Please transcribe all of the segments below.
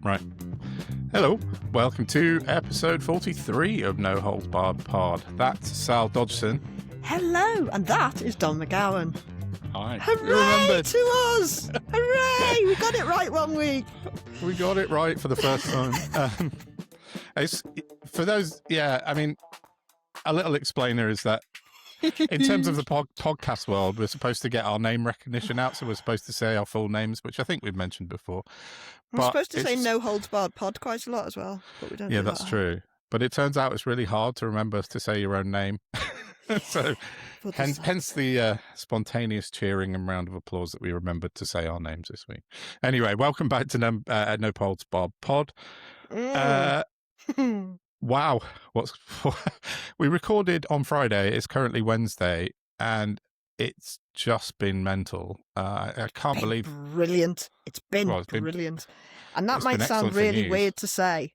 Right. Hello. Welcome to episode 43 of No Holds Barred Pod. That's Sal Dodgson. Hello, and that is Don McGowan. Hi. Hooray to us! Hooray! We got it right 1 week. We got it right for the first time. It's for those, I mean, a little explainer is that in terms of the podcast world, we're supposed to get our name recognition out, so we're supposed to say our full names, which I think we've mentioned before. We're supposed to say No Holds Barred Pod quite a lot as well, but we don't. Yeah, do that's that. True. But it turns out it's really hard to remember to say your own name. So hence the spontaneous cheering and round of applause that we remembered to say our names this week. Anyway, welcome back to No Holds Barred Pod. Wow, we recorded on Friday. It's currently Wednesday, and it's just been mental. I can't believe brilliant. It's been brilliant, and that might sound really weird to say,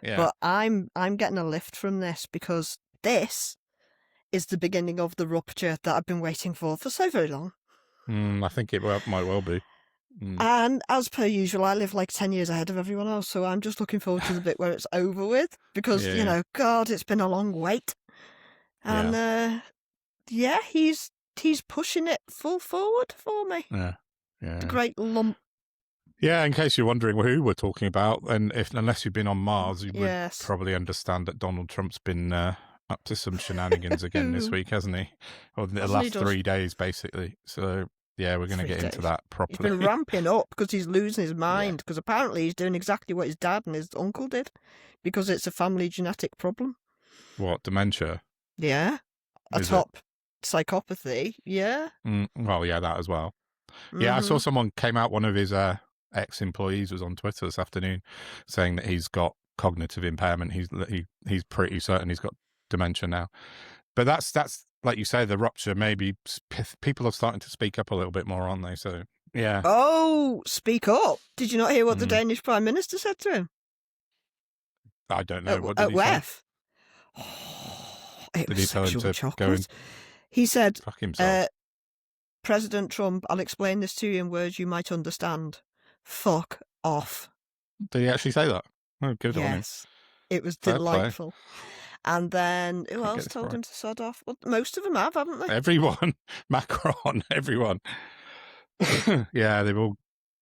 but I'm getting a lift from this because this is the beginning of the rupture that I've been waiting for so very long. I think it might well be. And as per usual, I live like 10 years ahead of everyone else, so I'm just looking forward to the bit where it's over with because, God, it's been a long wait. And, he's pushing it full forward for me. Yeah. The great lump. Yeah, in case you're wondering who we're talking about, and unless you've been on Mars, you would probably understand that Donald Trump's been up to some shenanigans again this week, hasn't he? Or the last 3 days, basically. So... yeah, we're going to get into that properly. He's been ramping up because he's losing his mind because apparently he's doing exactly what his dad and his uncle did because it's a family genetic problem. What, dementia? Yeah. Top psychopathy, yeah. Well, yeah, that as well. Mm-hmm. Yeah, I saw someone came out, one of his ex-employees was on Twitter this afternoon saying that he's got cognitive impairment. He's pretty certain he's got dementia now. But that's like you say, the rupture, maybe people are starting to speak up a little bit more, aren't they? So, yeah. Oh, speak up. Did you not hear what the Danish Prime Minister said to him? I don't know. What did he say? Oh, it did was he tell him to chocolate. go and he said, fuck himself? President Trump, I'll explain this to you in words you might understand. Fuck off. Did he actually say that? Oh, good on him. Yes. It was delightful. And then, who else told him to sod off? Well, most of them have, haven't they? Everyone. Macron, everyone. Yeah, they've all...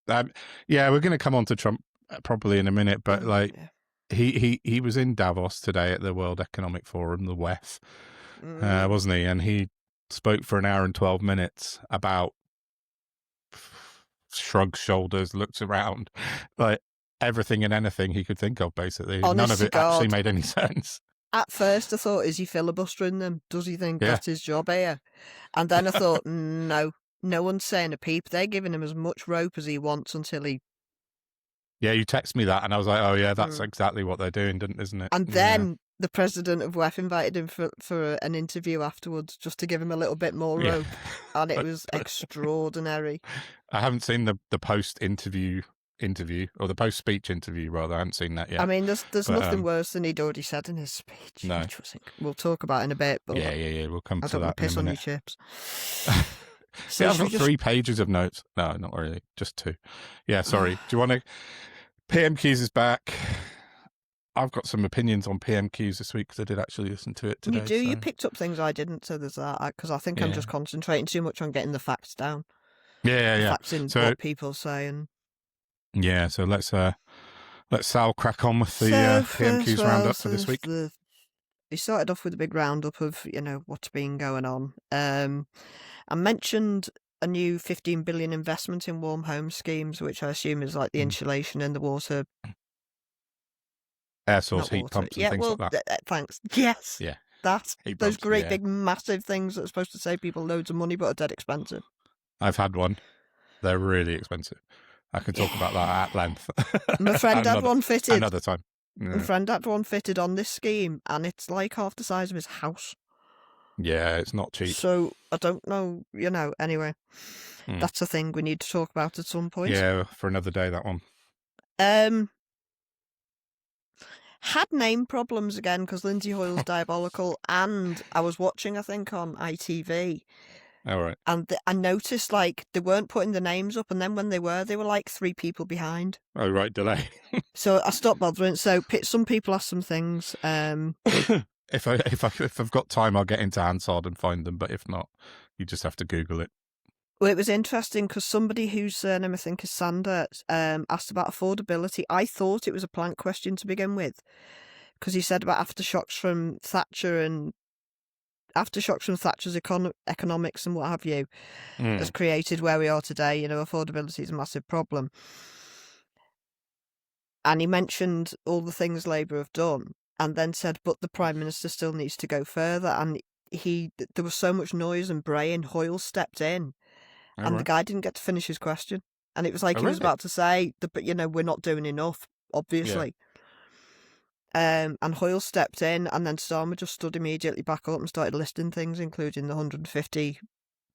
we're going to come on to Trump probably in a minute, but he was in Davos today at the World Economic Forum, the WEF, wasn't he? And he spoke for an hour and 12 minutes about shrugged shoulders, looked around, like everything and anything he could think of, basically. None of it actually made any sense. At first, I thought, is he filibustering them? Does he think that's his job here? And then I thought, no one's saying a peep. They're giving him as much rope as he wants until he... Yeah, you text me that, and I was like, oh, yeah, that's exactly what they're doing, isn't it? And then the president of WEF invited him for an interview afterwards, just to give him a little bit more rope. And it was extraordinary. I haven't seen the post-interview, or the post-speech interview, rather. I haven't seen that yet. I mean, there's nothing worse than he'd already said in his speech, which we'll talk about in a bit. But yeah, we'll come to that in a minute. I don't want to piss on your chips. See, I've got 3 pages of notes. No, not really, just 2. Yeah, sorry. Do you want to... PMQs is back. I've got some opinions on PMQs this week because I did actually listen to it today. You do? So. You picked up things I didn't, so there's that. Because I think I'm just concentrating too much on getting the facts down. Yeah. Facts in what people say and... Yeah, so let's Sal crack on with the PMQs roundup for this week. We started off with a big roundup of what's been going on. I mentioned a new 15 billion investment in warm home schemes, which I assume is like the insulation in the water, air source heat pumps and things like that. Thanks. Yes. Yeah. Those great big massive things that are supposed to save people loads of money but are dead expensive. I've had one. They're really expensive. I can talk about that at length. My friend had one fitted. Another time. Yeah. My friend had one fitted on this scheme, and it's like half the size of his house. Yeah, it's not cheap. So I don't know, anyway. That's a thing we need to talk about at some point. Yeah, for another day, that one. Had name problems again because Lindsay Hoyle's diabolical, and I was watching, I think, on ITV, All right. And I noticed, like, they weren't putting the names up, and then when they were like 3 people behind. Oh, right, delay. So I stopped bothering. So some people asked some things. If I've got time, I'll get into Hansard and find them. But if not, you just have to Google it. Well, it was interesting because somebody whose surname I think is Sander asked about affordability. I thought it was a Planck question to begin with, because he said about aftershocks from Thatcher's economics and what have you has created where we are today. You know, affordability is a massive problem. And he mentioned all the things Labour have done, and then said, but the Prime Minister still needs to go further. And there was so much noise and braying. Hoyle stepped in, and the guy didn't get to finish his question. And it was like he was about to say, but you know, we're not doing enough, obviously. Yeah. And Hoyle stepped in, and then Starmer just stood immediately back up and started listing things, including the £150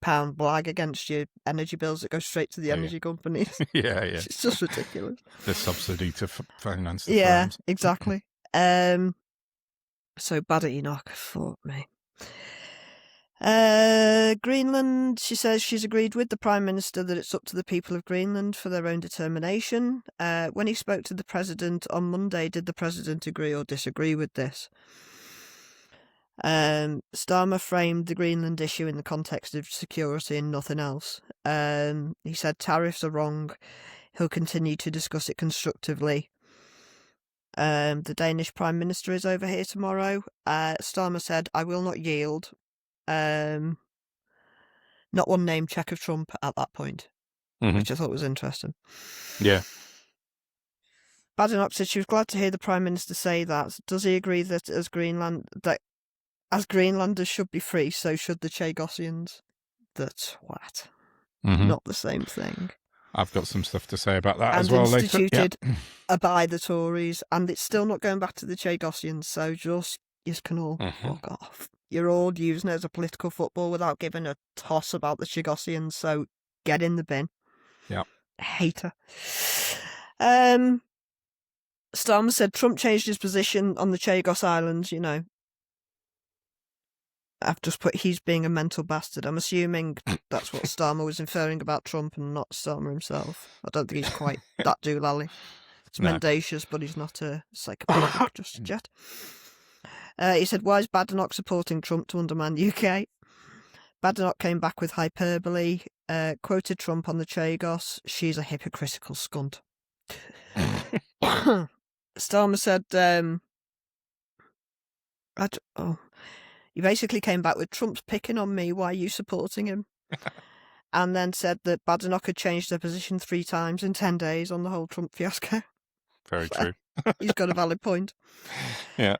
blag against your energy bills that go straight to the energy companies. Yeah. It's just ridiculous. The subsidy to finance the firms. Exactly. So Badenoch, fuck me. Greenland, she says she's agreed with the Prime Minister that it's up to the people of Greenland for their own determination. When he spoke to the President on Monday, did the President agree or disagree with this? Starmer framed the Greenland issue in the context of security and nothing else. He said tariffs are wrong. He'll continue to discuss it constructively. The Danish Prime Minister is over here tomorrow. Starmer said, I will not yield. Not one name check of Trump at that point, which I thought was interesting. Yeah. Badenoch said she was glad to hear the Prime Minister say that. Does he agree that as Greenlanders should be free, so should the Chagossians? The twat. Not the same thing. I've got some stuff to say about that as well later. And instituted by the Tories, and it's still not going back to the Chagossians, so you can all fuck off. You're all using it as a political football without giving a toss about the Chagossians, so get in the bin. Yeah. Hater. Starmer said Trump changed his position on the Chagos Islands, you know. I've just put he's being a mental bastard. I'm assuming that's what Starmer was inferring about Trump and not Starmer himself. I don't think he's quite that doolally. It's mendacious, but he's not a psychopathic just yet. He said, why is Badenoch supporting Trump to undermine the UK? Badenoch came back with hyperbole, quoted Trump on the Chagos. She's a hypocritical scunt. Starmer said, he basically came back with Trump's picking on me, why are you supporting him? And then said that Badenoch had changed her position 3 times in 10 days on the whole Trump fiasco. Very true. He's got a valid point. Yeah.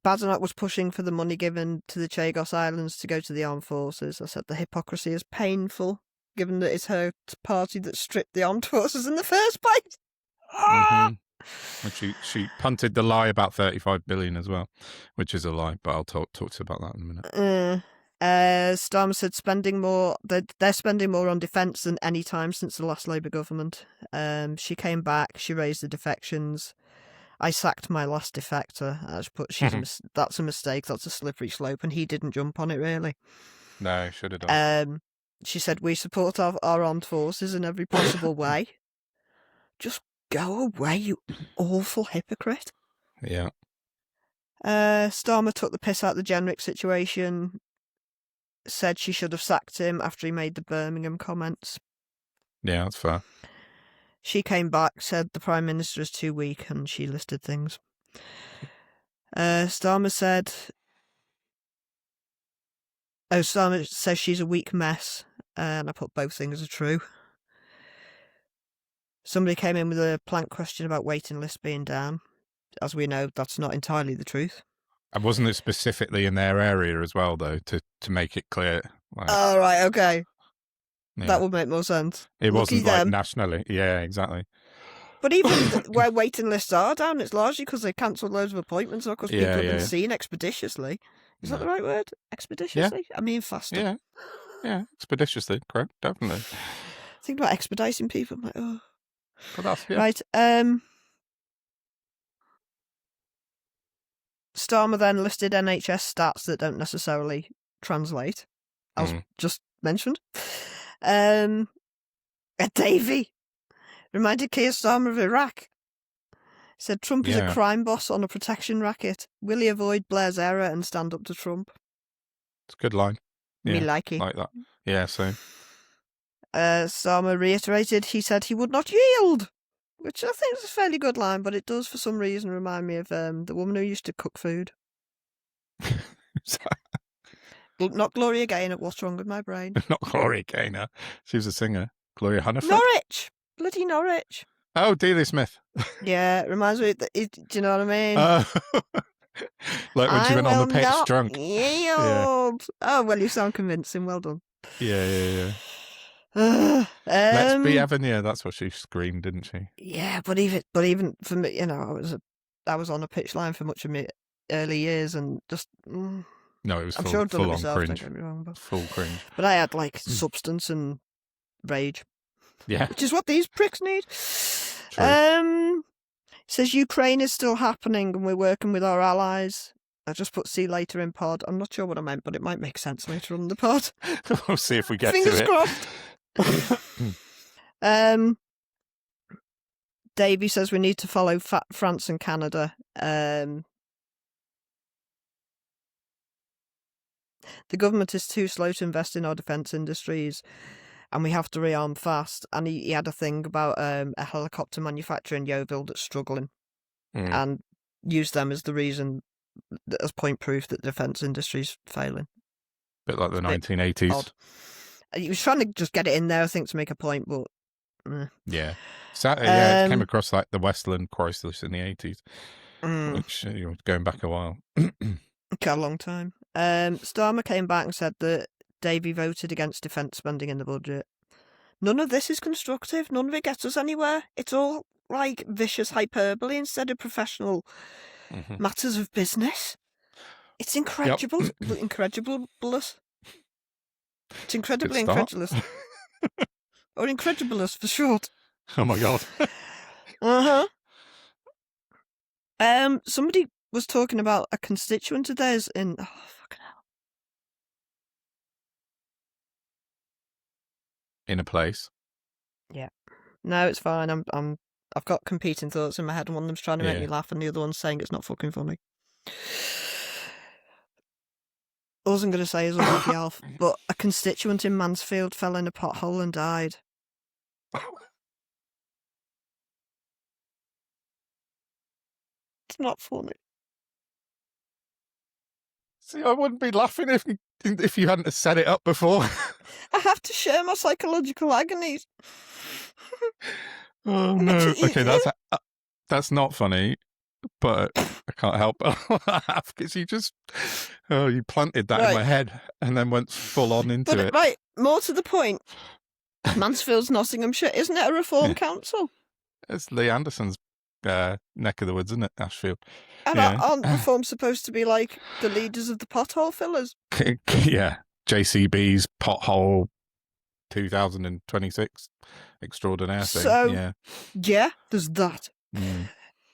Badenoch was pushing for the money given to the Chagos Islands to go to the armed forces. I said the hypocrisy is painful, given that it's her party that stripped the armed forces in the first place. And she punted the lie about 35 billion as well, which is a lie, but I'll talk to you about that in a minute. Starmer said they're spending more on defence than any time since the last Labour government. She came back, she raised the defections. I sacked my last defector. I just put that's a mistake, that's a slippery slope, and he didn't jump on it really. No, should have done. She said we support our armed forces in every possible way. Just go away, you awful hypocrite. Yeah. Starmer took the piss out of the Jenrick situation, said she should have sacked him after he made the Birmingham comments. Yeah, that's fair. She came back, said the Prime Minister is too weak, and she listed things. Starmer says she's a weak mess, and I put both things are true. Somebody came in with a Planck question about waiting lists being down. As we know, that's not entirely the truth. And wasn't it specifically in their area as well, though, to make it clear? Oh, right, okay. Yeah. That would make more sense. It wasn't like nationally. Yeah, exactly. But even where waiting lists are down, it's largely because they cancelled loads of appointments or because people have been seen expeditiously. Is that the right word? Expeditiously? Yeah. I mean faster. Yeah, expeditiously, correct, definitely. Think about expediting people. I'm like, oh. But that's, Right. Starmer then listed NHS stats that don't necessarily translate, as just mentioned. Davy reminded Keir Starmer of Iraq. Said Trump is a crime boss on a protection racket. Will he avoid Blair's error and stand up to Trump? It's a good line. Me like it. Like that. Yeah, same. Starmer reiterated he said he would not yield, which I think is a fairly good line, but it does for some reason remind me of the woman who used to cook food. Not Gloria Gaynor. What's wrong with my brain? Not Gloria Gaynor. She was a singer. Gloria Hunniford? Norwich. Bloody Norwich. Oh, Delia Smith. Yeah, it reminds me. Do you know what I mean? Like when she went on the pitch drunk. Yeah. Oh, well, you sound convincing. Well done. Yeah. Let's be Evan. Yeah, that's what she screamed, didn't she? Yeah, but even for me, you know, I was on a pitch line for much of my early years, and just no, it was I'm full, sure I've done full it on myself. cringe. Don't get me wrong, Full cringe. But I had like substance and rage. Yeah, which is what these pricks need. True. Says Ukraine is still happening, and we're working with our allies. I just put see later in pod. I'm not sure what I meant, but it might make sense later on in the pod. We'll see if we get Fingers to crossed. Davey says we need to follow France and Canada. The government is too slow to invest in our defence industries, and we have to rearm fast. And he had a thing about a helicopter manufacturer in Yeovil that's struggling, and used them as the reason, as point proof that the defence industry's failing. Bit like the 1980s. Odd. He was trying to just get it in there, I think, to make a point, but yeah. So, yeah, it came across like the Westland crisis in the 80s, which going back a while. A long time. Starmer came back and said that Davey voted against defence spending in the budget. None of this is constructive. None of it gets us anywhere. It's all like vicious hyperbole instead of professional matters of business. It's incredible. Yep. Incredibulous. It's incredibly incredulous. Or incredibulous for short. Oh my God. Somebody was talking about a constituent of theirs in fucking hell. In a place. Yeah. No, it's fine. I've got competing thoughts in my head, and one of them's trying to make me laugh, and the other one's saying it's not fucking funny. All I'm going to say is unlucky Alf, but a constituent in Mansfield fell in a pothole and died. It's not funny. See, I wouldn't be laughing if you hadn't said it up before. I have to share my psychological agonies. Oh no! Okay, that's not funny, but I can't help but laugh because you planted that in my head and then went full on into it. Right, more to the point. Mansfield's Nottinghamshire, isn't it a reform council? It's Lee Anderson's neck of the woods, isn't it, Ashfield? And aren't reform supposed to be like the leaders of the pothole fillers? Yeah, JCB's pothole 2026 extraordinaire thing. So, yeah, there's that.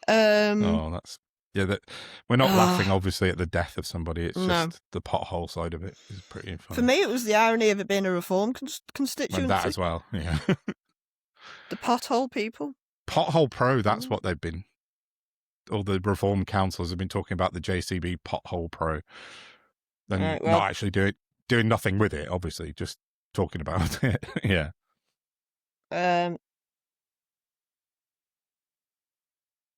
That's we're not laughing obviously at the death of somebody. It's just the pothole side of it is pretty funny. For me, it was the irony of it being a reform constituency. And that as well, yeah. The pothole people. Pothole Pro, that's what they've been. All the reform councils have been talking about the JCB Pothole Pro. Then not actually doing nothing with it, obviously, just talking about it. Yeah.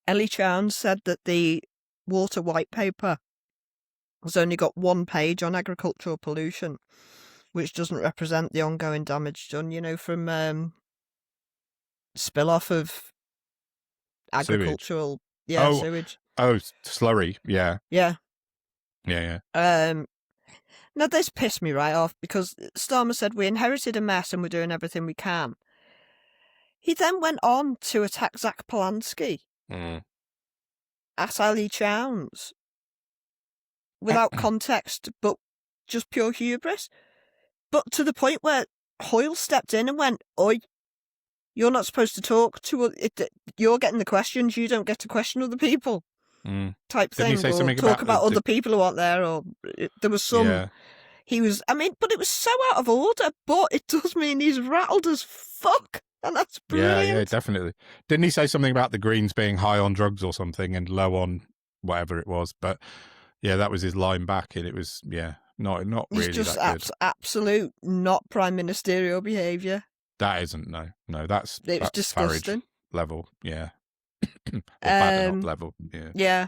Ellie Chowns said that the water white paper has only got one page on agricultural pollution, which doesn't represent the ongoing damage done, from spill-off of agricultural sewage. Oh, slurry, yeah. Yeah. Yeah. Now, this pissed me right off because Starmer said we inherited a mess and we're doing everything we can. He then went on to attack Zach Polanski at Ali Chowns without context, but just pure hubris. But to the point where Hoyle stepped in and went, "Oi, you're not supposed to talk to you're getting the questions, you don't get to question other people." Type thing, or talk about other people who aren't there, or there was some. he was, but it was so out of order, but it does mean he's rattled as fuck. And that's brilliant. Yeah, definitely. Didn't he say something about the Greens being high on drugs or something and low on whatever it was? But yeah, that was his line back, and it was not He's really just that good. Absolute not prime ministerial behaviour. That isn't that's disgusting Farage level, yeah, or Badenoch level, yeah.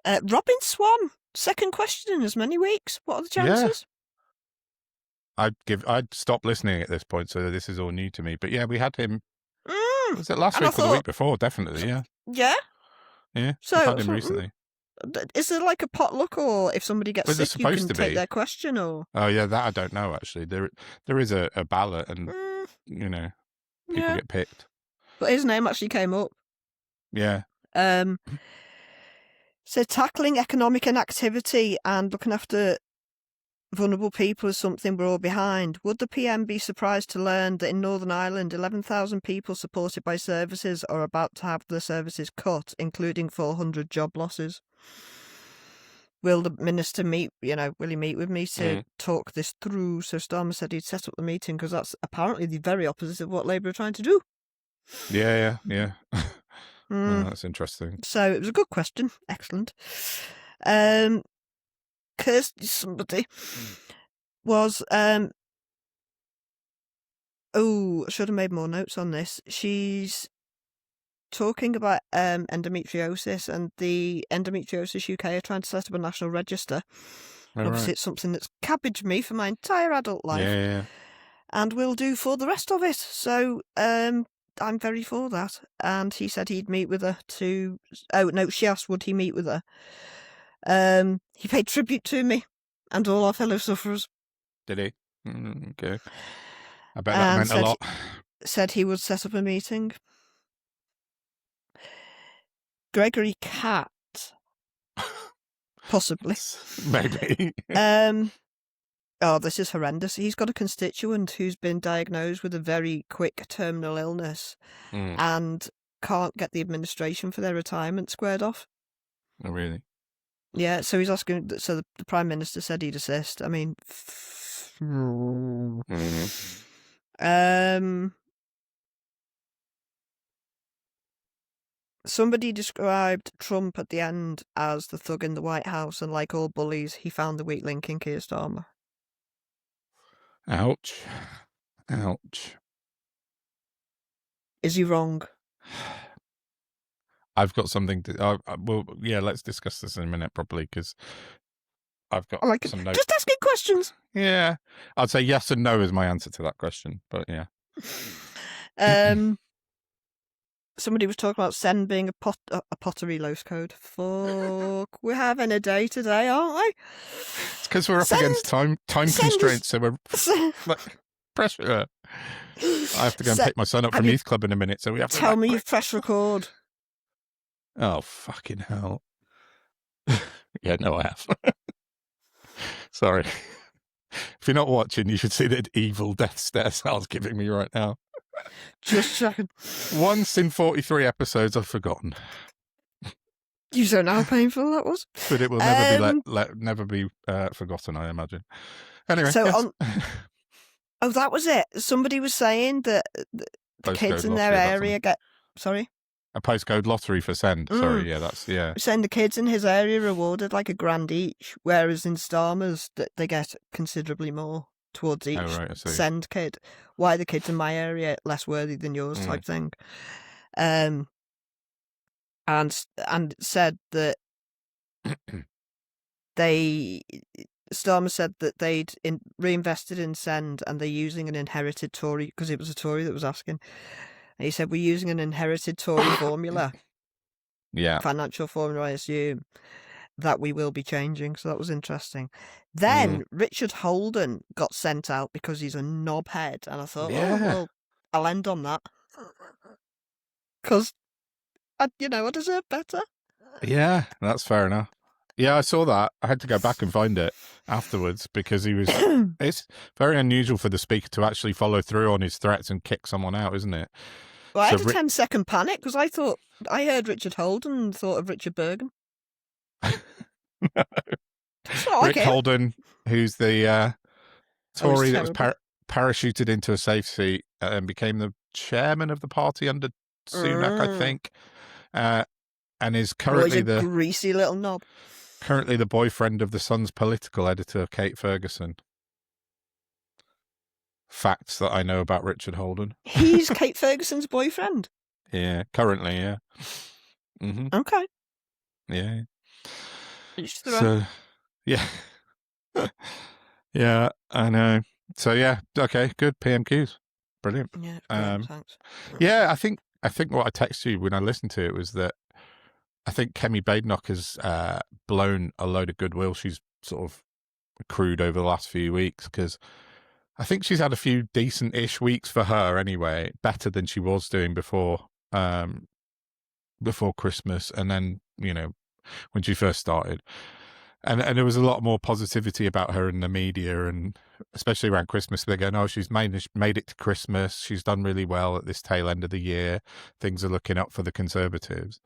Robin Swan, second question in as many weeks. What are the chances? I'd stop listening at this point, so this is all new to me. But yeah, we had him. Was it last week or the week before? Definitely, yeah. Yeah. So we've had him recently. Is there like a potluck, or if somebody gets sick, you can take their question, or? Oh yeah, that I don't know actually. There is a ballot, and people get picked. But his name actually came up. Yeah. So tackling economic inactivity and looking after vulnerable people is something we're all behind. Would the PM be surprised to learn that in Northern Ireland, 11,000 people supported by services are about to have their services cut, including 400 job losses? Will the minister meet, will he meet with me to talk this through? So Starmer said he'd set up the meeting because that's apparently the very opposite of what Labour are trying to do. Yeah. Well, that's interesting. So it was a good question. Excellent. Kirsty somebody was I should have made more notes on this. She's talking about endometriosis, and the Endometriosis UK are trying to set up a national register. Obviously it's something that's cabbaged me for my entire adult life. Yeah. And will do for the rest of it. So I'm very for that. And he said he'd meet with her to... Oh, no, she asked would he meet with her. He paid tribute to me and all our fellow sufferers. Did he? Okay. I bet that meant a lot. Said he would set up a meeting. Gregory Catt. Possibly. Maybe. Oh, this is horrendous. He's got a constituent who's been diagnosed with a very quick terminal illness and can't get the administration for their retirement squared off. Oh, really? Yeah, so he's asking... So the Prime Minister said he'd assist. I mean... Somebody described Trump at the end as the thug in the White House, and like all bullies, he found the weak link in Keir Starmer. Ouch. Is he wrong? I've got something to... let's discuss this in a minute properly, because I've got some notes. Just asking questions. Yeah. I'd say yes and no is my answer to that question, but yeah. Somebody was talking about Send being a pottery loose code. Fuck, we're having a day today, aren't we? It's because we're up against time constraints, so we're pressure. I have to go and pick my son up from youth club in a minute, so we have to... Tell me you've pressed record. Oh, fucking hell. Yeah, no, I have. Sorry. If you're not watching, you should see that evil death stare Sal's giving me right now. Just checking. Once in 43 episodes, I've forgotten. You don't know how painful that was. But it will never be forgotten, I imagine. Anyway, so yes. That was it. Somebody was saying that the kids in their area get... Sorry? A postcode lottery for Send. Sorry, Saying the kids in his area are awarded like £1,000 each, whereas in Starmer's they get considerably more towards each Send kid. Why the kids in my area less worthy than yours type thing. And said that Starmer said that they'd reinvested in Send and they're using an inherited Tory, because it was a Tory that was asking. And he said, we're using an inherited Tory formula. Yeah. Financial formula, I assume, that we will be changing. So that was interesting. Then Richard Holden got sent out because he's a knobhead. And I thought, I'll end on that. Because, I deserve better. Yeah, that's fair enough. Yeah, I saw that. I had to go back and find it afterwards because he was... It's very unusual for the speaker to actually follow through on his threats and kick someone out, isn't it? Well, I had a 10-second panic because I heard Richard Holden and thought of Richard Bergen. No. Like Rick him. Holden, who's the Tory that was parachuted into a safe seat and became the chairman of the party under Sunak, I think, and is currently the greasy little knob. Currently the boyfriend of the Sun's political editor, Kate Ferguson. Facts that I know about Richard Holden. He's Kate Ferguson's boyfriend? Yeah, currently, yeah. Mm-hmm. Okay. Yeah. So, yeah. Yeah, I know. So, yeah, okay, good. PMQs. Brilliant. Yeah, great, thanks. Yeah, I think what I texted you when I listened to it was that I think Kemi Badenoch has blown a load of goodwill she's sort of accrued over the last few weeks, because I think she's had a few decent-ish weeks for her anyway, better than she was doing before Christmas, and then, when she first started. And there was a lot more positivity about her in the media, and especially around Christmas. They're going, oh, she's made it to Christmas. She's done really well at this tail end of the year. Things are looking up for the Conservatives.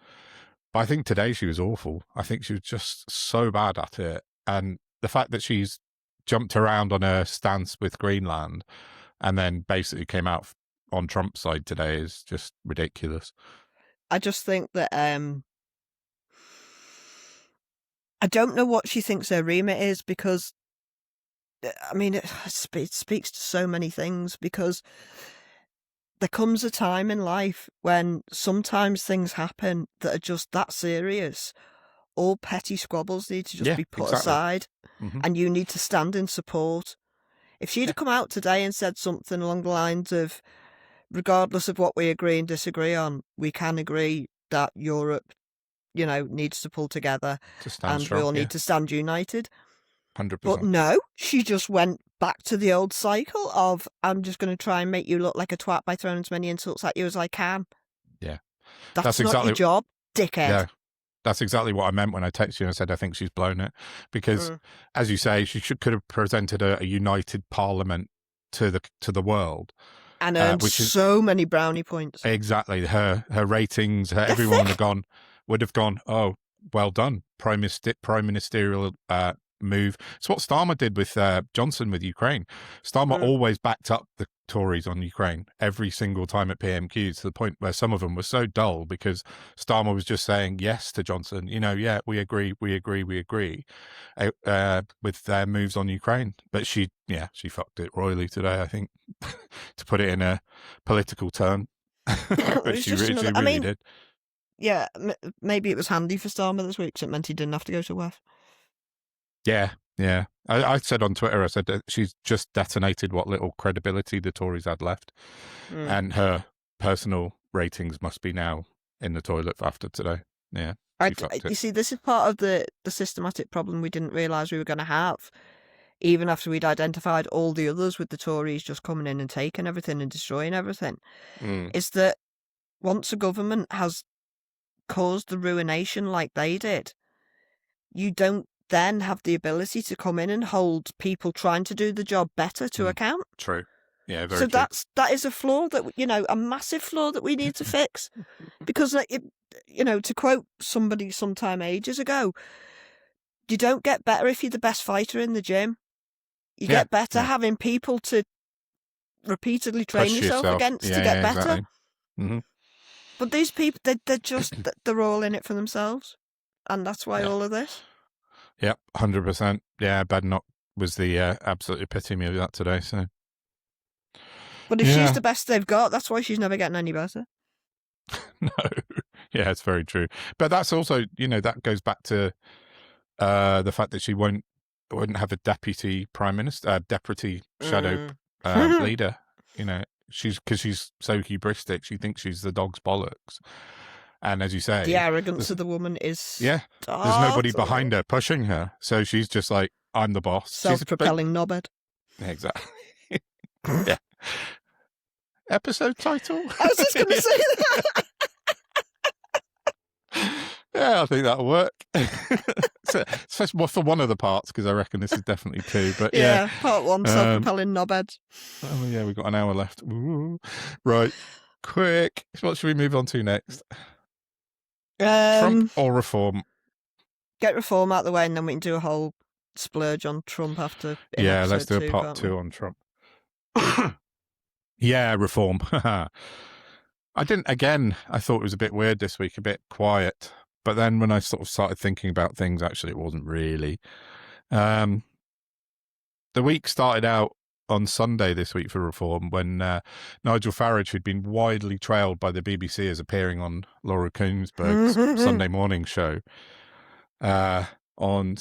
But I think today she was awful. I think she was just so bad at it. And the fact that she's jumped around on her stance with Greenland and then basically came out on Trump's side today is just ridiculous. I just think that I don't know what she thinks her remit is, because, I mean, it speaks to so many things, because there comes a time in life when sometimes things happen that are just that serious. All petty squabbles need to just be put aside, and you need to stand in support. If she'd have come out today and said something along the lines of, regardless of what we agree and disagree on, we can agree that Europe, needs to pull together and we all need to stand united. 100%. But no, she just went back to the old cycle of, I'm just going to try and make you look like a twat by throwing as many insults at you as I can. Yeah. That's not exactly your job, dickhead. Yeah. That's exactly what I meant when I texted you and I said I think she's blown it. Because, as you say, she could have presented a united parliament to the world. And earned so many brownie points. Exactly. Her ratings, everyone would have gone, oh, well done. Prime ministerial move. It's what Starmer did with Johnson with Ukraine. Starmer always backed up the Tories on Ukraine every single time at PMQs, to the point where some of them were so dull because Starmer was just saying yes to Johnson. Yeah, we agree with their moves on Ukraine. But she fucked it royally today, I think, to put it in a political term. But she really did. Yeah, maybe it was handy for Starmer this week, because it meant he didn't have to go to WEF. Yeah. I said on Twitter, I said that she's just detonated what little credibility the Tories had left. And her personal ratings must be now in the toilet after today. Yeah. You see, this is part of the systematic problem we didn't realise we were going to have, even after we'd identified all the others, with the Tories just coming in and taking everything and destroying everything, is that once a government has caused the ruination like they did, you don't then have the ability to come in and hold people trying to do the job better to account. True. Yeah, very true. So that is a flaw that, a massive flaw that we need to fix. Because, to quote somebody sometime ages ago, you don't get better if you're the best fighter in the gym. You get better having people to repeatedly train yourself against to get better. Exactly. Mm-hmm. But these people, they're all in it for themselves. And that's why all of this. Yep, 100%. Yeah, Badenoch was the absolute epitome of that today. So, but if she's the best they've got, that's why she's never getting any better. No, yeah, it's very true. But that's also, that goes back to the fact that she wouldn't have a deputy prime minister, deputy shadow leader. Because she's so hubristic, she thinks she's the dog's bollocks. And as you say, the arrogance of the woman is there's nobody behind her pushing her, so she's just like, I'm the boss. Self-propelling knobhead. Exactly. Yeah. Episode title. I was just going to say that. Yeah, I think that'll work. so for one of the parts, because I reckon this is definitely two. But yeah, part one, self-propelling knobhead. Oh yeah, we've got an hour left. Ooh. Right, quick. What should we move on to next? Trump or reform? Get reform out of the way, and then we can do a whole splurge on Trump after let's do a two, part 2 on Trump. Yeah, reform. I thought it was a bit weird this week, a bit quiet. But then when I sort of started thinking about things, actually, it wasn't really. The week started out on Sunday this week for reform when Nigel Farage, who'd been widely trailed by the BBC as appearing on Laura Kuenssberg's Sunday morning show, on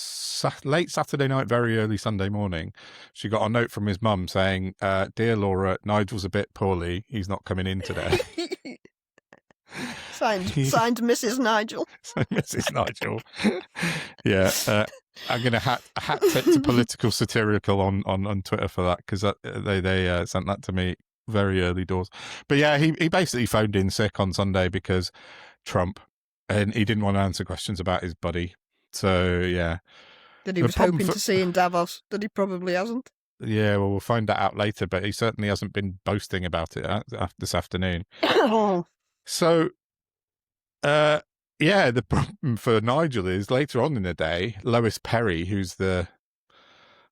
late Saturday night, very early Sunday morning, she got a note from his mum saying, "Dear Laura, Nigel's a bit poorly. He's not coming in today." Signed Mrs. Nigel. Mrs. Nigel. Yeah. I'm going to hat tip to political satirical on Twitter for that, because they sent that to me very early doors. But yeah, he basically phoned in sick on Sunday because Trump, and he didn't want to answer questions about his buddy. So yeah. That he was hoping to see in Davos, that he probably hasn't. Yeah, well, we'll find that out later, but he certainly hasn't been boasting about it this afternoon. So, the problem for Nigel is later on in the day, Lois Perry, who's I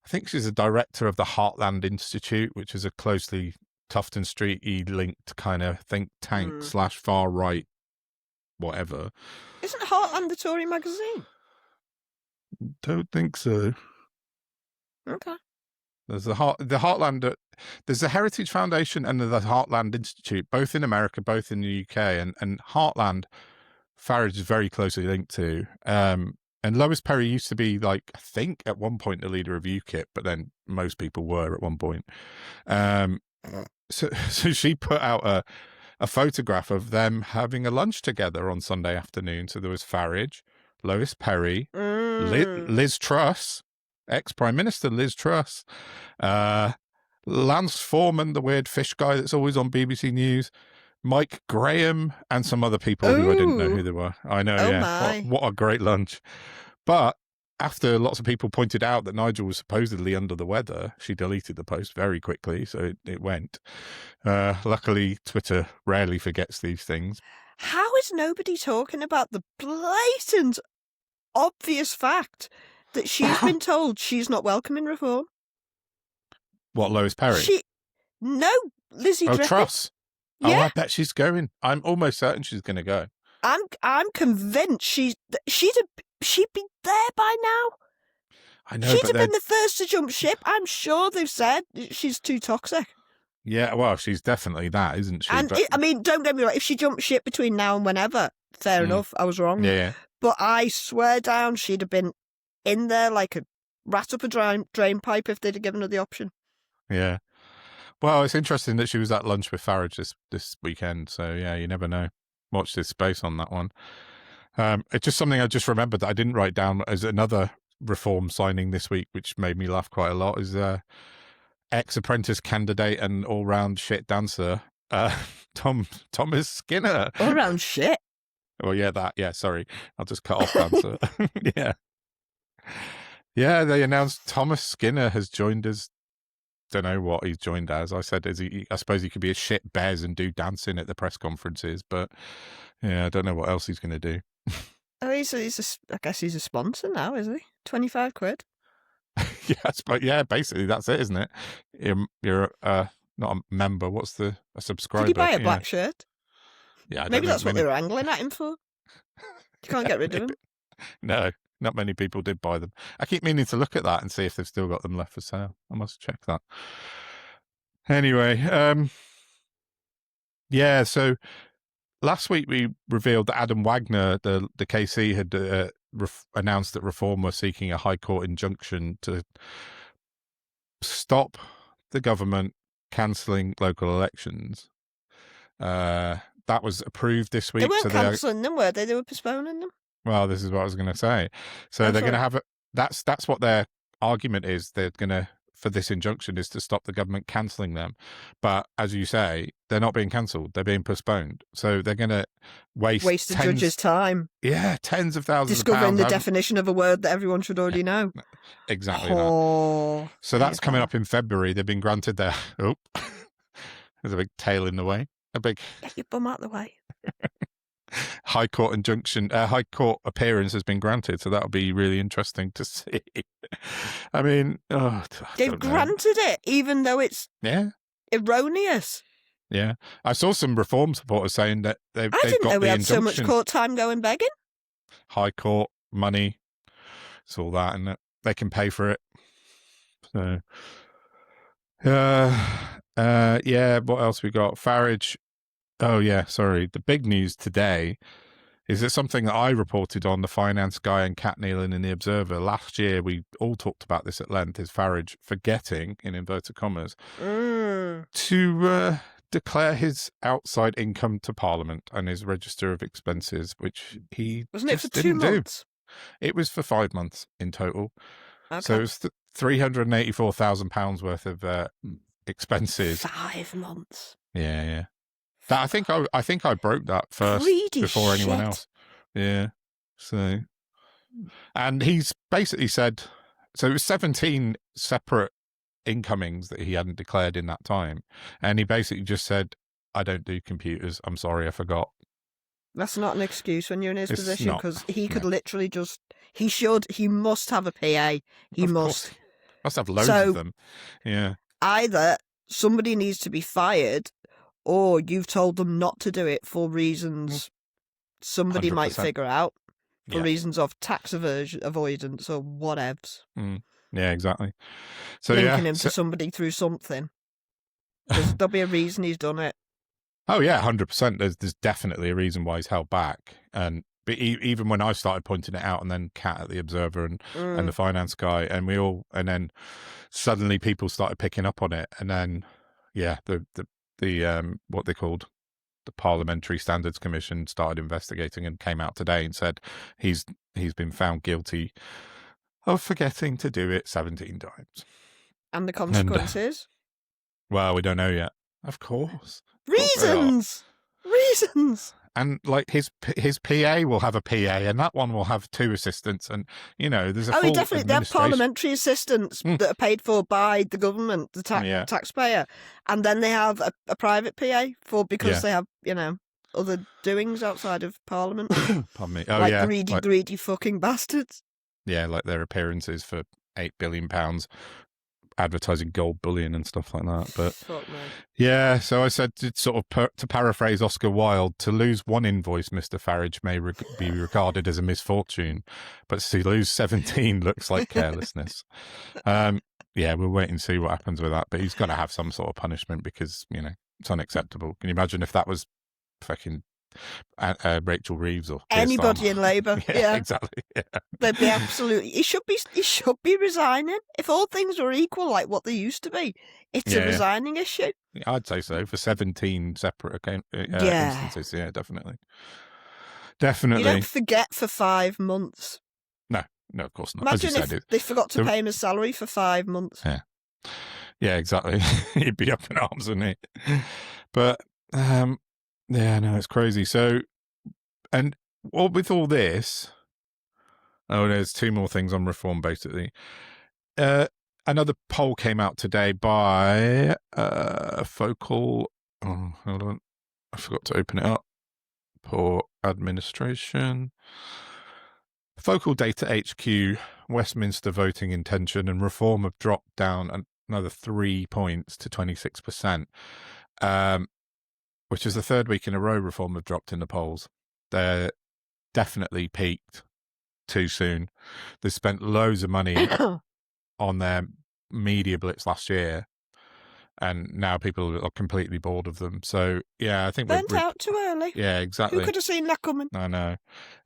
think she's a director of the Heartland Institute, which is a closely Tufton Street-y linked kind of think tank / far right, whatever. Isn't Heartland the Tory magazine? Don't think so. Okay. There's the Heartland. There's the Heritage Foundation and the Heartland Institute, both in America, both in the UK, and Heartland, Farage is very closely linked to. And Lois Perry used to be, like, I think at one point the leader of UKIP, but then most people were at one point. So she put out a photograph of them having a lunch together on Sunday afternoon. So there was Farage, Lois Perry, Liz Truss, ex-Prime Minister Liz Truss, Lance Foreman, the weird fish guy that's always on BBC News, Mike Graham, and some other people who I didn't know who they were. I know, What a great lunch. But after lots of people pointed out that Nigel was supposedly under the weather, she deleted the post very quickly, so it went. Luckily, Twitter rarely forgets these things. How is nobody talking about the blatant, obvious fact that she's been told she's not welcome in reform? What, Lois Perry? No, Lizzie Truss. Yeah. Oh, I bet she's going. I'm almost certain she's going to go. I'm convinced she'd be there by now. I know, she'd have been the first to jump ship. I'm sure they've said she's too toxic. Yeah, well, she's definitely that, isn't she? And I mean, don't get me wrong. If she jumped ship between now and whenever, fair enough. I was wrong. Yeah. But I swear down, she'd have been in there like a rat up a drain pipe if they'd have given her the option. Yeah. Well, it's interesting that she was at lunch with Farage this weekend. So, yeah, you never know. Watch this space on that one. It's just something I just remembered that I didn't write down as another reform signing this week, which made me laugh quite a lot, is ex-apprentice candidate and all-round shit dancer, Thomas Skinner. All-round shit? Well, yeah, that. Yeah, sorry. I'll just cut off dancer. Yeah. Yeah, they announced Thomas Skinner has joined as, don't know what he's joined as. I said, I suppose he could be a shit bears and do dancing at the press conferences, but yeah, I don't know what else he's going to do. Oh, I guess he's a sponsor now, is he? 25 quid. Yes, but yeah, basically that's it, isn't it? You're not a member. What's a subscriber? Did he buy a black shirt? Yeah, maybe that's what they were angling at him for. You can't get rid of him. No, not many people did buy them. I keep meaning to look at that and see if they've still got them left for sale. I must check that. Anyway, yeah. So last week we revealed that Adam Wagner, the KC, had announced that Reform were seeking a High Court injunction to stop the government cancelling local elections. That was approved this week. They weren't cancelling them, were they? They were postponing them. Well, this is what I was going to say. So they're going to have that's what their argument is. They're going to, for this injunction, is to stop the government cancelling them. But as you say, they're not being cancelled. They're being postponed. So they're going to waste the judge's time. Yeah, tens of thousands discovering of pounds. The definition of a word that everyone should already know. Exactly that. So that's coming up in February. They've been granted their... Oh, there's a big tail in the way. Get your bum out the way. High Court injunction, High Court appearance has been granted, so that'll be really interesting to see. I mean, they've granted it, even though it's erroneous. Yeah, I saw some Reform supporters saying that they've didn't got know we the had so much injunction. court time going begging. High court money, it's all that, and they can pay for it. So, yeah. What else we got? Farage. Oh yeah, sorry. The big news today is that something that I reported on the Finance Guy and Cat Nealon in the Observer last year. We all talked about this at length. Is Farage forgetting, in inverted commas, to declare his outside income to Parliament and his register of expenses, which he wasn't it for didn't 2 months? Do. It was for 5 months in total. Okay. So it was £384,000 worth of expenses. 5 months. Yeah. That I think I broke that first before anyone else. Yeah. So, and he's basically said, so it was 17 separate incomings that he hadn't declared in that time, and he basically just said, I don't do computers, I'm sorry, I forgot. That's not an excuse when you're in his position, because he could literally just, he must have a PA. He must have loads of them. Yeah. Either somebody needs to be fired, or you've told them not to do it for reasons somebody 100%. might figure out, for reasons of tax avoidance or whatevs. Yeah, exactly. So linking him to somebody through something. There'll be a reason he's done it. Oh yeah, 100%. There's definitely a reason why he's held back, but even when I started pointing it out, and then Kat at the Observer and the Finance Guy, and then suddenly people started picking up on it, and then the what they called the Parliamentary Standards Commission started investigating and came out today and said he's been found guilty of forgetting to do it 17 times. And the consequences? Well, we don't know yet. Of course. Reasons! And like his PA will have a PA, and that one will have 2 assistants, and there's a full definitely they have parliamentary assistants that are paid for by the government, the taxpayer, and then they have a private PA because they have other doings outside of Parliament. Pardon me. Greedy fucking bastards. Yeah, like their appearances for £8 billion, advertising gold bullion and stuff like that. But yeah, so I said, to paraphrase Oscar Wilde, to lose one invoice, Mr. Farage, may be regarded as a misfortune, but to lose 17 looks like carelessness. Yeah, we'll wait and see what happens with that, but he's got to have some sort of punishment, because it's unacceptable. Can you imagine if that was fucking Rachel Reeves or anybody in Labour? Yeah, exactly. Yeah. They'd be absolutely. He should be resigning. If all things were equal, like what they used to be, it's a resigning issue. I'd say so, for 17 separate instances. Yeah, definitely. You don't forget for 5 months. No, of course not. Imagine if they forgot to pay him his salary for 5 months. Yeah, exactly. He'd be up in arms, wouldn't he? But yeah, no, it's crazy. So, and with all this, there's 2 more things on reform, basically. Another poll came out today by Focal. Oh, hold on. I forgot to open it up. Poor administration. Focal Data HQ, Westminster voting intention and reform have dropped down another 3 points to 26%. Which is the 3rd week in a row reform have dropped in the polls. They're definitely peaked too soon. They spent loads of money on their media blitz last year, and now people are completely bored of them. So, yeah, I think burnt out too early. Yeah, exactly. Who could have seen that coming? I know.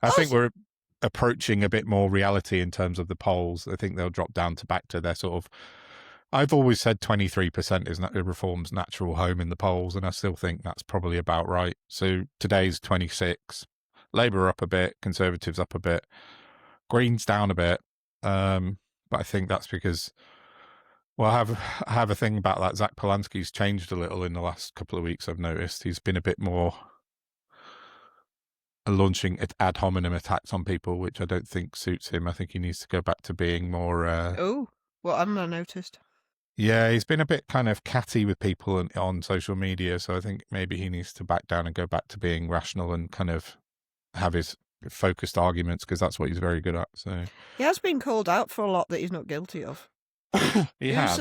I think we're approaching a bit more reality in terms of the polls. I think they'll drop down back to their sort of... I've always said 23% is Reform's natural home in the polls, and I still think that's probably about right. So today's 26. Labour up a bit, Conservatives up a bit, Greens down a bit. But I think that's because, well, I have a thing about that. Zach Polanski's changed a little in the last couple of weeks, I've noticed. He's been a bit more launching ad hominem attacks on people, which I don't think suits him. I think he needs to go back to being more... Well, I've not noticed. Yeah, he's been a bit kind of catty with people on social media, so I think maybe he needs to back down and go back to being rational and kind of have his focused arguments, because that's what he's very good at. So he has been called out for a lot that he's not guilty of. he has.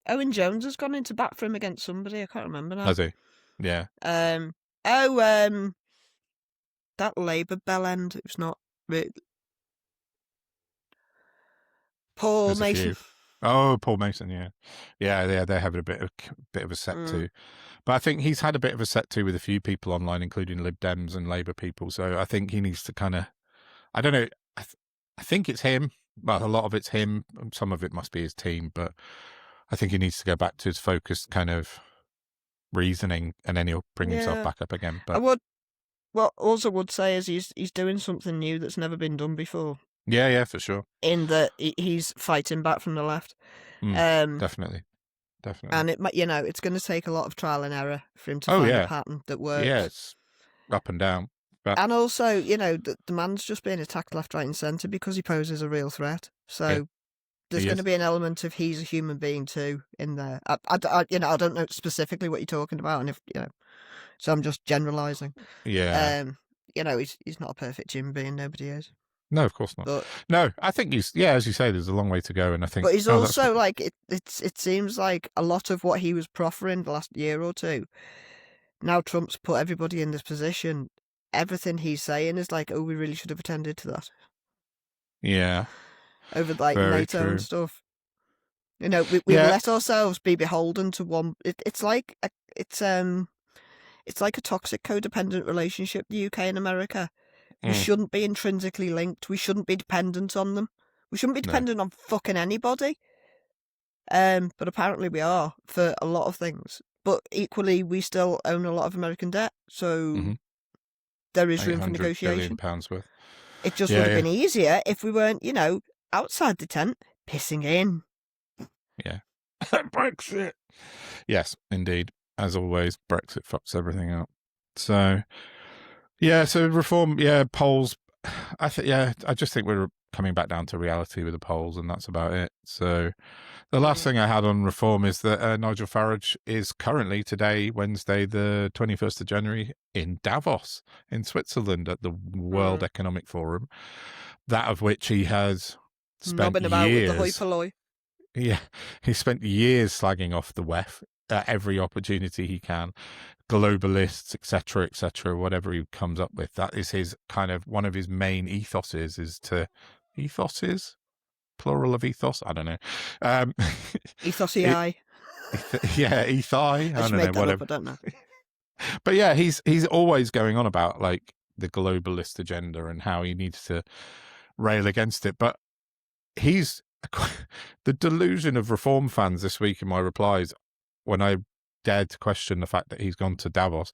Owen Jones has gone into bat for him against somebody. I can't remember now. Has he? Yeah. That Labour bellend. It was not Paul Mason. Oh, Paul Mason. Yeah. They're having a bit of a set to. But I think he's had a bit of a set to with a few people online, including Lib Dems and Labour people. So I think he needs to kind of, I don't know, I think it's him. Well, a lot of it's him. Some of it must be his team. But I think he needs to go back to his focused kind of reasoning, and then he'll bring himself back up again. But what also would say is he's doing something new that's never been done before. Yeah, for sure. In that he's fighting back from the left. Definitely. And it's going to take a lot of trial and error for him to find a pattern that works. Yeah, it's up and down. But... And also, the man's just being attacked left, right, and centre because he poses a real threat. So there's going to be an element of he's a human being too in there. I don't know specifically what you're talking about, and if so I'm just generalising. Yeah. He's not a perfect human being. Nobody is. No, of course not. But, no, I think he's, as you say, there's a long way to go, and I think. But he's also like it seems like a lot of what he was proffering the last year or two. Now Trump's put everybody in this position. Everything he's saying is like, oh, we really should have attended to that. Yeah. Over like very NATO and stuff. We let ourselves be beholden to one. It's like a toxic codependent relationship. The UK and America. We shouldn't be intrinsically linked. We shouldn't be dependent on them. We shouldn't be dependent on fucking anybody. But apparently we are for a lot of things. But equally, we still own a lot of American debt. So there is room for negotiation. £800 billion worth. It just would have been easier if we weren't, outside the tent, pissing in. Yeah. Brexit. Yes, indeed. As always, Brexit fucks everything up. So... yeah, so reform, polls. I just think we're coming back down to reality with the polls, and that's about it. So the last thing I had on reform is that Nigel Farage is currently today, Wednesday, the 21st of January, in Davos in Switzerland at the World Economic Forum, that of which he has spent Nobbing about years. With the hoi polloi. Yeah, he spent years slagging off the WEF at every opportunity he can. Globalists, etc., whatever he comes up with. That is his kind of one of his main ethoses plural of ethos. I don't know. Ethosei. Ethai. I don't know. Whatever. I don't know. But yeah, he's always going on about like the globalist agenda and how he needs to rail against it. But he's the delusion of reform fans this week in my replies when I dared to question the fact that he's gone to Davos,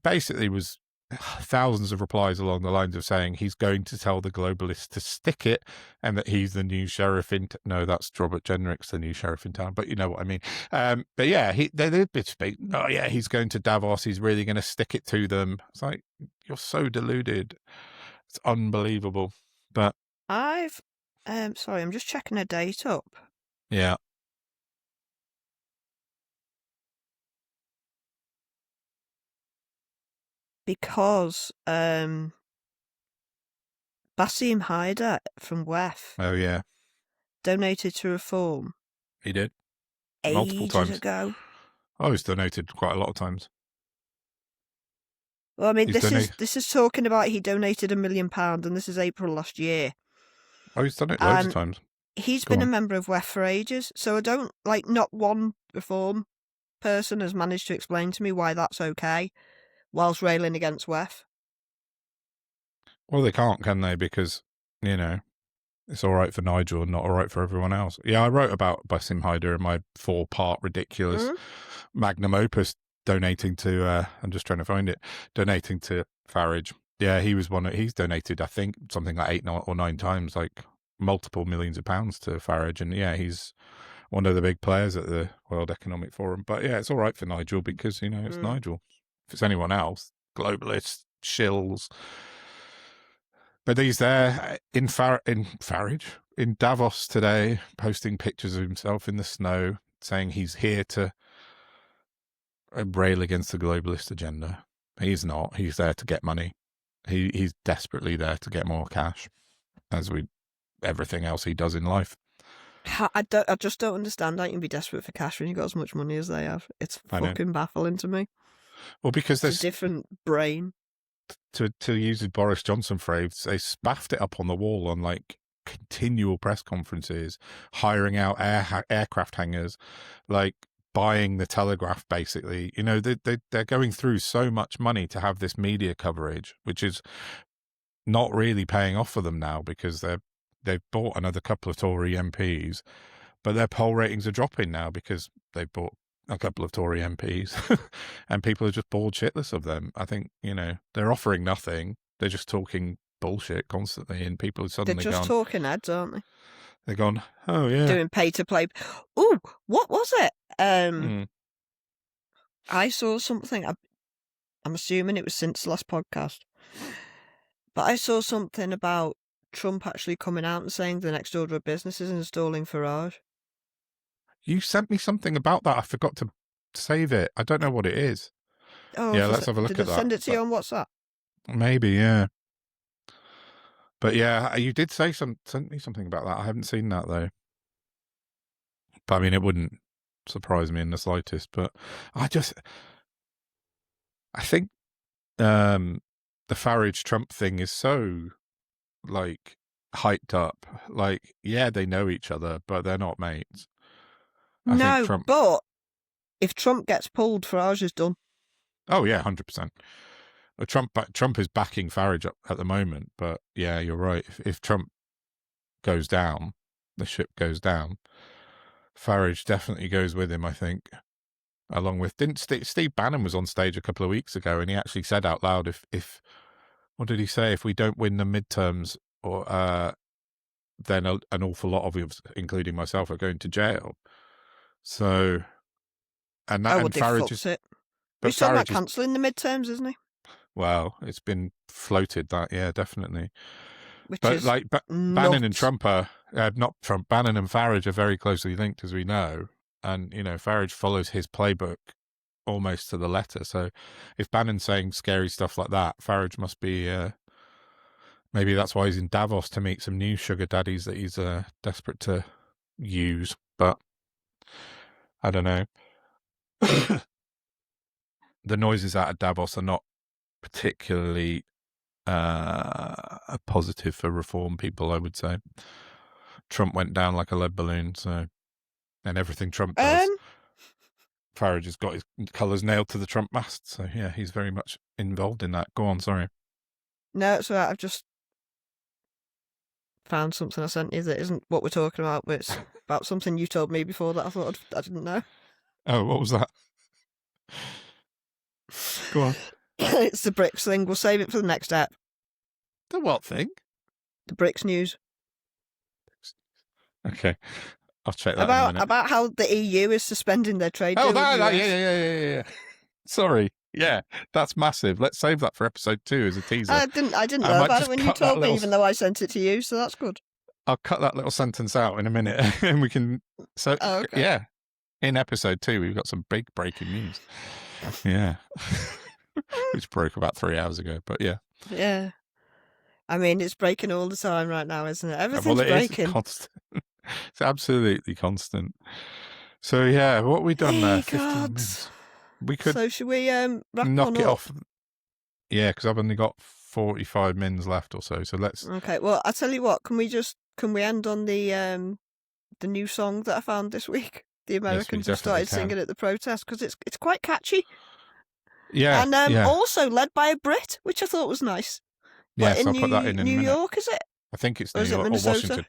basically was thousands of replies along the lines of saying he's going to tell the globalists to stick it and that he's the new sheriff in... No, that's Robert Jenrick's the new sheriff in town, but you know what I mean. But yeah, they'd speak, oh yeah, he's going to Davos, he's really going to stick it to them. It's like, you're so deluded. It's unbelievable. But sorry, I'm just checking a date up. Yeah. Because Bassem Haider from WEF donated to Reform. He did. Multiple times. Ago. Oh, he's donated quite a lot of times. Well, I mean, this is talking about he donated £1 million, and this is April last year. Oh, he's done it loads of times. He's been a member of WEF for ages, so I don't, not one Reform person has managed to explain to me why that's okay. Whilst railing against WEF. Well, they can't, can they? Because, it's all right for Nigel and not all right for everyone else. Yeah, I wrote about Bassem Haider in my 4-part ridiculous magnum opus donating to, I'm just trying to find it, donating to Farage. Yeah, he's donated, I think, something like 8 or 9 times, like multiple millions of pounds to Farage. And yeah, he's one of the big players at the World Economic Forum. But yeah, it's all right for Nigel because, it's Nigel. If it's anyone else, globalists, shills. But he's there in Farage, in Davos today, posting pictures of himself in the snow, saying he's here to rail against the globalist agenda. He's not. He's there to get money. He's desperately there to get more cash, as with everything else he does in life. I just don't understand how you can be desperate for cash when you've got as much money as they have. It's fucking baffling to me. Well, because there's a different brain. To use the Boris Johnson phrase, they spaffed it up on the wall on like continual press conferences, hiring out aircraft hangars, like buying the Telegraph, basically. You know, they're going through so much money to have this media coverage, which is not really paying off for them now, because they've bought another couple of Tory MPs, but their poll ratings are dropping now because they've bought a couple of Tory MPs and people are just bored shitless of them. I think, you know, they're offering nothing. They're just talking bullshit constantly, and people are suddenly They're just talking heads, aren't they? They're gone, oh yeah. Doing pay to play. Ooh, what was it? I saw something. I'm assuming it was since the last podcast, but I saw something about Trump actually coming out and saying the next order of business is installing Farage. You sent me something about that. I forgot to save it. I don't know what it is. Oh, yeah, let's have a look at that. Did I send it to you on WhatsApp? Maybe, yeah. But yeah, you did send me something about that. I haven't seen that though. But I mean, it wouldn't surprise me in the slightest. But I think the Farage Trump thing is so like hyped up. Like, yeah, they know each other, but they're not mates. No, but if Trump gets pulled, Farage is done. Oh yeah, 100%. Trump is backing Farage up at the moment, but yeah, you're right. If Trump goes down, the ship goes down. Farage definitely goes with him, I think. Along with, didn't Steve Bannon was on stage a couple of weeks ago, and he actually said out loud, if what did he say? If we don't win the midterms, or then an awful lot of us, including myself, are going to jail. So, and that, and Farage is it. But he's talking about cancelling the midterms, isn't he? Well, it's been floated that, yeah, definitely. But like Bannon and Trump are not Trump. Bannon and Farage are very closely linked, as we know, and you know Farage follows his playbook almost to the letter. So, if Bannon's saying scary stuff like that, Farage must be. Maybe that's why he's in Davos, to meet some new sugar daddies that he's desperate to use. But I don't know. The noises out of Davos are not particularly positive for reform people, I would say. Trump went down like a lead balloon, so, and everything Trump does. Farage has got his colours nailed to the Trump mast, so yeah, he's very much involved in that. Go on, sorry. No, it's all right. I've just found something I sent you that isn't what we're talking about, but it's about something you told me before that I thought I didn't know. Oh, what was that? Go on. It's the BRICS thing. We'll save it for the next step. The what thing? The BRICS news. Okay. I'll check that in a minute. About how the EU is suspending their trade deal. Yeah. Sorry. Yeah, that's massive. Let's save that for episode 2 as a teaser. I didn't know about it when you told me, even though I sent it to you, so that's good. I'll cut that little sentence out in a minute, and we can. So okay. Yeah, in episode 2, we've got some big breaking news. Yeah, which broke about 3 hours ago, but yeah. Yeah, I mean it's breaking all the time right now, isn't it? Everything's breaking. Is constant. It's absolutely constant. So yeah, what have we done there? 15 minutes. We could. So should we knock it off? Yeah, because I've only got 45 mins left or so. So let's. Okay. Well, I tell you what. Can we end on the new song that I found this week? The Americans have started singing at the protest, because it's quite catchy. Yeah. And also led by a Brit, which I thought was nice. Yes, I'll put that in New York, is it? I think it's New York or Washington.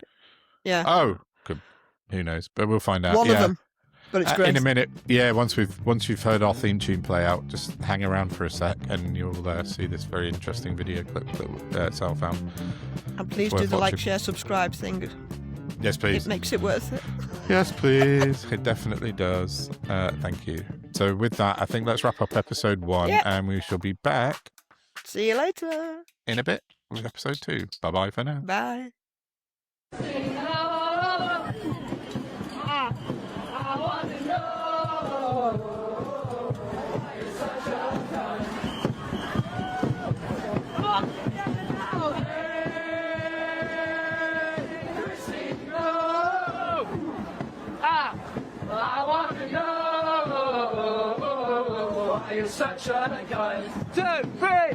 Yeah. Oh, good. Who knows? But we'll find out. One of them. But it's great. In a minute, yeah. Once you've heard our theme tune play out, just hang around for a sec, and you'll see this very interesting video clip that Sal found. And please do the like, share, subscribe thing. Yes, please. It makes it worth it. Yes, please. It definitely does. Thank you. So with that, I think let's wrap up episode 1, and we shall be back. See you later. In a bit with episode 2. Bye bye for now. Bye. Come on. such a gun. 2, 3.